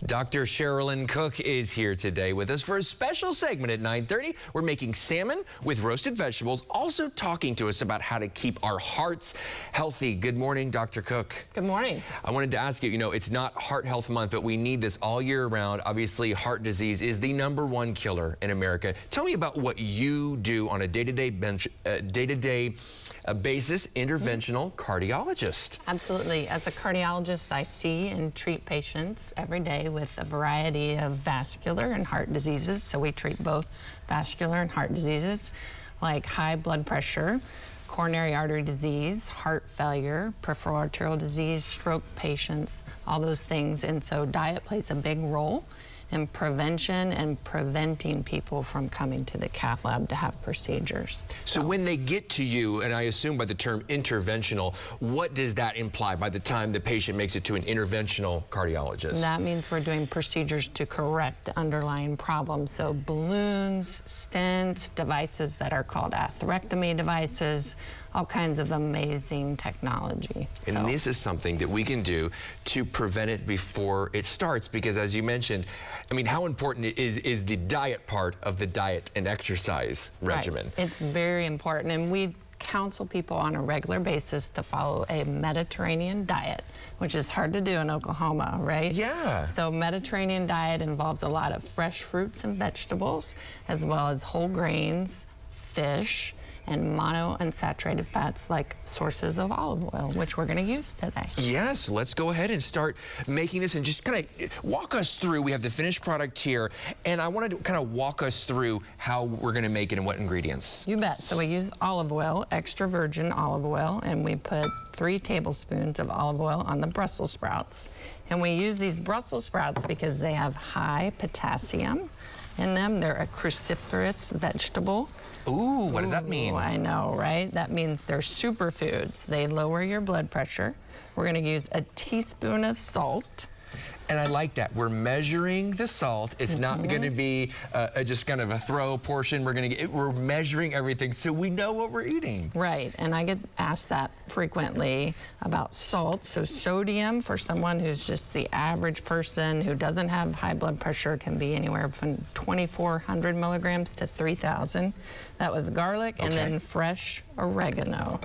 Dr. Sharolyn Cook is here today with us for a special segment at 9:30. We're making salmon with roasted vegetables, also talking to us about how to keep our hearts healthy. Good morning, Dr. Cook. Good morning. I wanted to ask you, it's not Heart Health Month, but we need this all year round. Obviously, heart disease is the #1 killer in America. Tell me about what you do on a day-to-day basis, interventional cardiologist. Absolutely. As a cardiologist, I see and treat patients every day with a variety of vascular and heart diseases. So we treat both vascular and heart diseases like high blood pressure, coronary artery disease, heart failure, peripheral arterial disease, stroke patients, all those things. And so diet plays a big role in prevention and preventing people from coming to the cath lab to have procedures. So when they get to you, and I assume by the term interventional, what does that imply by the time the patient makes it to an interventional cardiologist? That means we're doing procedures to correct the underlying problems. So balloons, stents, devices that are called atherectomy devices, all kinds of amazing technology. And this is something that we can do to prevent it before it starts, because as you mentioned, how important is the diet part of the diet and exercise regimen? Right. It's very important, and we counsel people on a regular basis to follow a Mediterranean diet, which is hard to do in Oklahoma, right? Yeah. So Mediterranean diet involves a lot of fresh fruits and vegetables, as well as whole grains, fish, and monounsaturated fats like sources of olive oil, which we're going to use today. Yes, let's go ahead and start making this and just kind of walk us through. We have the finished product here, and I wanted to kind of walk us through how we're going to make it and what ingredients. You bet. So we use olive oil, extra virgin olive oil, and we put 3 tablespoons of olive oil on the Brussels sprouts. And we use these Brussels sprouts because they have high potassium in them. They're a cruciferous vegetable. Ooh, what does that mean? I know, right? That means they're superfoods. They lower your blood pressure. We're going to use a teaspoon of salt. And I like that. We're measuring the salt. It's not going to be just kind of a throw portion. We're measuring everything so we know what we're eating. Right, and I get asked that frequently about salt. So sodium for someone who's just the average person who doesn't have high blood pressure can be anywhere from 2,400 milligrams to 3,000. That was garlic, and then fresh oregano.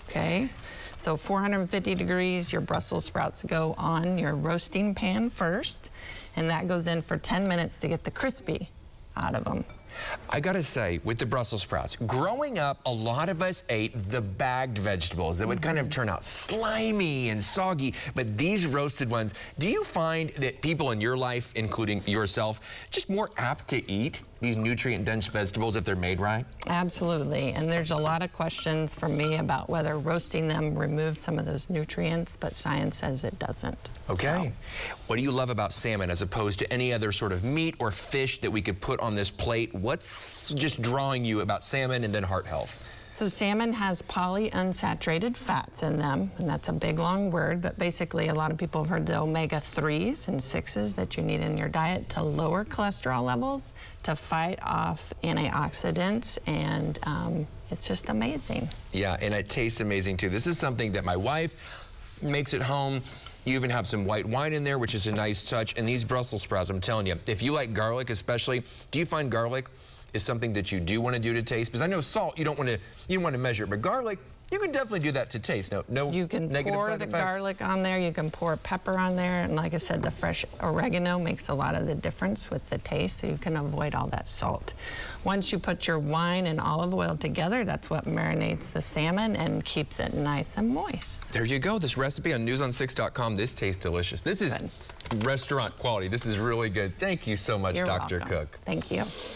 Okay. So 450 degrees, your Brussels sprouts go on your roasting pan first, and that goes in for 10 minutes to get the crispy out of them. I gotta say, with the Brussels sprouts, growing up, a lot of us ate the bagged vegetables that would kind of turn out slimy and soggy, but these roasted ones, do you find that people in your life, including yourself, just more apt to eat these nutrient-dense vegetables if they're made right? Absolutely, and there's a lot of questions from me about whether roasting them removes some of those nutrients, but science says it doesn't. Okay. What do you love about salmon as opposed to any other sort of meat or fish that we could put on this plate? What's just drawing you about salmon and then heart health? So salmon has polyunsaturated fats in them, and that's a big long word, but basically a lot of people have heard the omega-3s and 6s that you need in your diet to lower cholesterol levels, to fight off antioxidants, and it's just amazing. Yeah, and it tastes amazing too. This is something that my wife makes at home. You even have some white wine in there, which is a nice touch. And these Brussels sprouts, I'm telling you, if you like garlic especially, do you find garlic is something that you do want to do to taste? Because I know salt, you don't want to measure it, but garlic, you can definitely do that to taste. No You can negative pour side the effects. garlic on there, you can pour pepper on there, and like I said, the fresh oregano makes a lot of the difference with the taste, so you can avoid all that salt. Once you put your wine and olive oil together, that's what marinates the salmon and keeps it nice and moist. There you go. This recipe on newson6.com. This tastes delicious. This is restaurant quality. This is really good. Thank you so much, You're Dr. welcome. Cook. Thank you.